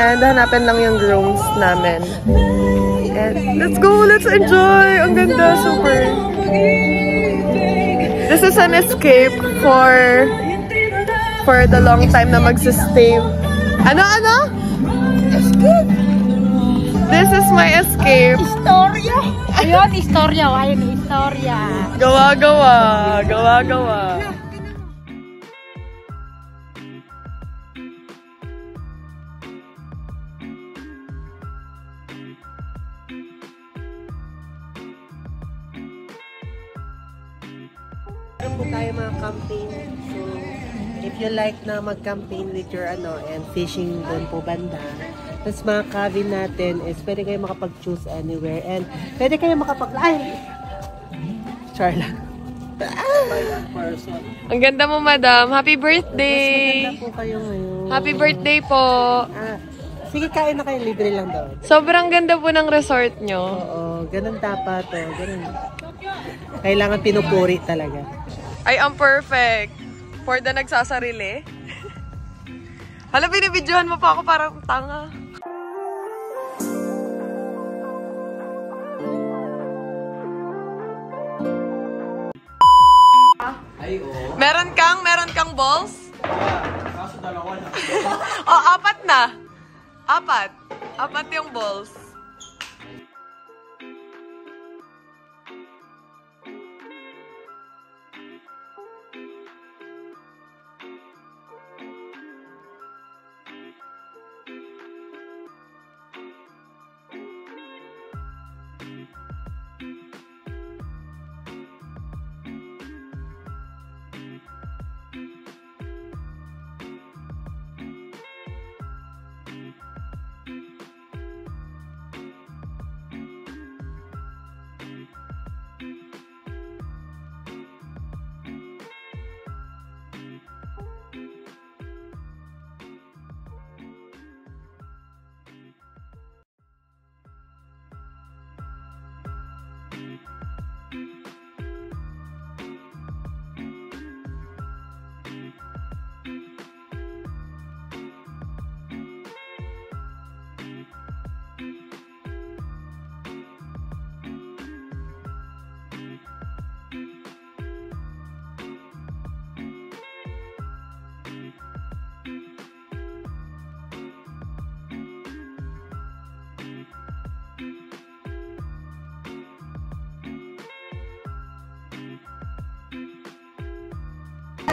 And hanapin lang yung rooms namin. And let's go! Let's enjoy! Ang ganda! Super! This is an escape for the long time na magsistay. Ano? Escape! This is my escape. Istorya! Ayun, istorya. Ayun, istorya. Gawa-gawa. Gawa-gawa. Meron po tayo mga campaign. So, if you like na mag-campaign with your and fishing doon po banda. Tapos mga cabin natin is pwede kayo makapag-choose anywhere. And pwede kayo Charla. Ang ganda mo, madam. Happy birthday! Mas maganda po kayo ngayon. Happy birthday po! Sige, kain na kayo. Libre lang daw. Sobrang ganda po ng resort nyo. Oo, ganun dapat. Ganun. Kailangan pinupuri talaga. Ay, ang perfect. For the nagsasarili. Hala, binibidyohan mo pa ako parang tanga. Meron kang balls? Kaso dalawa na. Oh, apat na. Apat yung balls.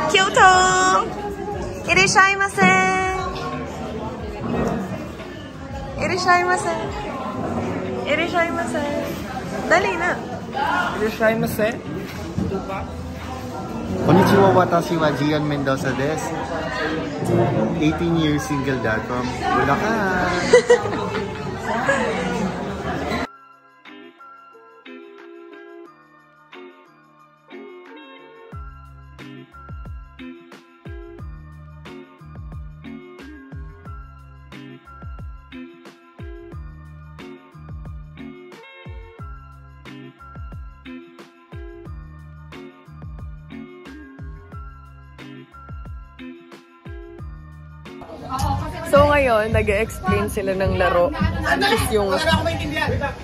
Kyoto! Irashaimase! Dali na! Irashaimase. Konnichiwa, watashi wa Gian Mendoza desu. 18 years single dad from Bulacan. So ngayon, nag-explain sila ng laro. Which is yung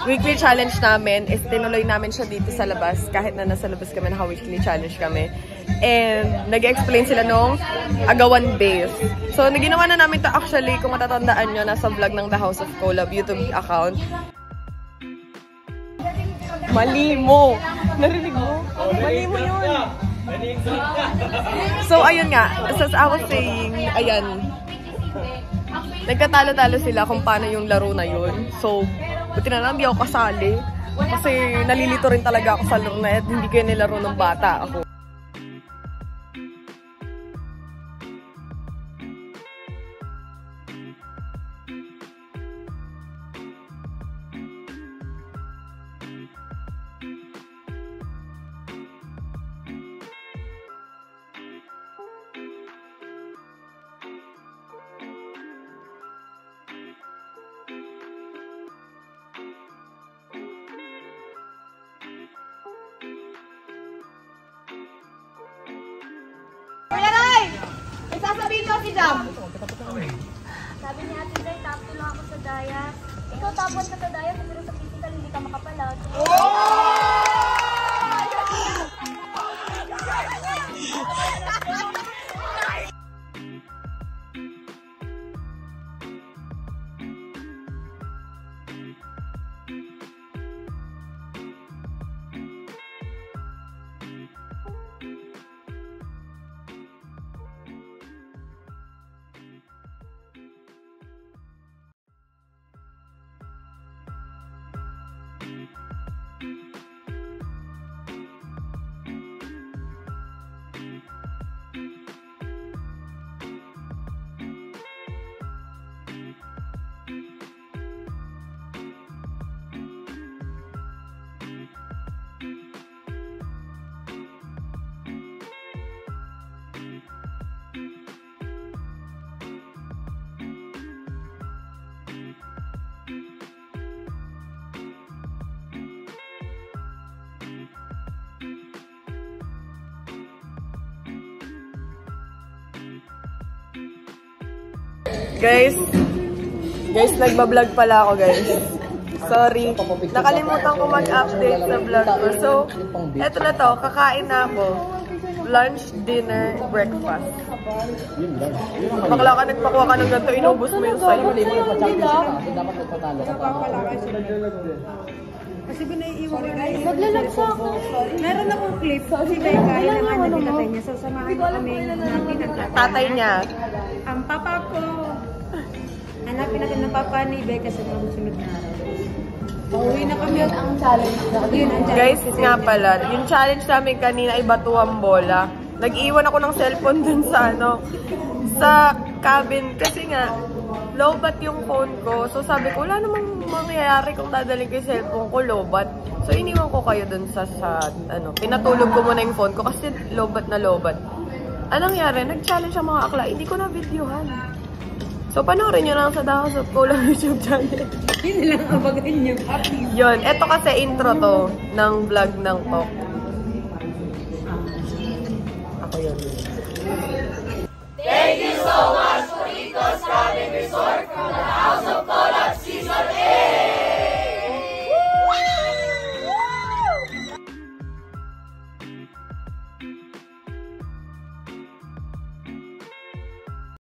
weekly challenge namin is tinuloy namin siya dito sa labas. Kahit na nasa labas kami, naka-weekly challenge kami. And nag-explain sila nung Agawan Base. So naginawa na namin to actually, kung matatandaan nyo, nasa vlog ng The House of Collab YouTube account. Mali mo! Narinig mo? Mali mo yun! So ayun nga, as I was saying, ayan. Nagkatalo-talo sila kung paano yung laro na yun. So, buti na lang, hindi ako kasali. Kasi nalilito rin talaga ako sa laro na yun. Hindi kayo nilaro ng bata ako. Sabi ni Ate Dray, top 2 lang ako sa diet. Ikaw top 1 ka sa diet, pero sa physical hindi ka makapalag. Guys, nagbablog pala ako, guys. Sorry. Nakalimutan ko mag-update sa vlog ko. So, eto na to. Kakain na ako. Lunch, dinner, breakfast. Bakla ka, nagpakuha ka ng ganito. Inubos mo yung sa'yo. Kasi binaiiwan ko guys. Naglalagsa ako. Meron akong clip. Kasi may kaya naman na tinatay niya. So, samahan ko kami ng pinagtatay. Tatay niya. Ang papa ko. Hanapin natin ng papa ni Becca sa mga sunod na araw. Pauwi na kami at ang challenge na. Guys, nga pala, yung challenge namin kanina ay batuang bola. Nag-iwan ako ng cellphone dun sa sa cabin. Kasi nga, lowbat yung phone ko. So sabi ko, wala namang mangyayari kung dadaling ko yung cellphone ko, lowbat. So iniwan ko kayo dun sa pinatulog ko muna yung phone ko kasi lowbat na lowbat. Anong nangyari? Nag-challenge ang mga akla. Hindi ko na videohan. So panoorin nyo lang sa Dahos of Kulang YouTube channel. Hindi lang abagan niyo. Yun. Ito kasi intro to ng vlog ng Talk. Ako yun. Thank you so much, Puritos Cabin Resort.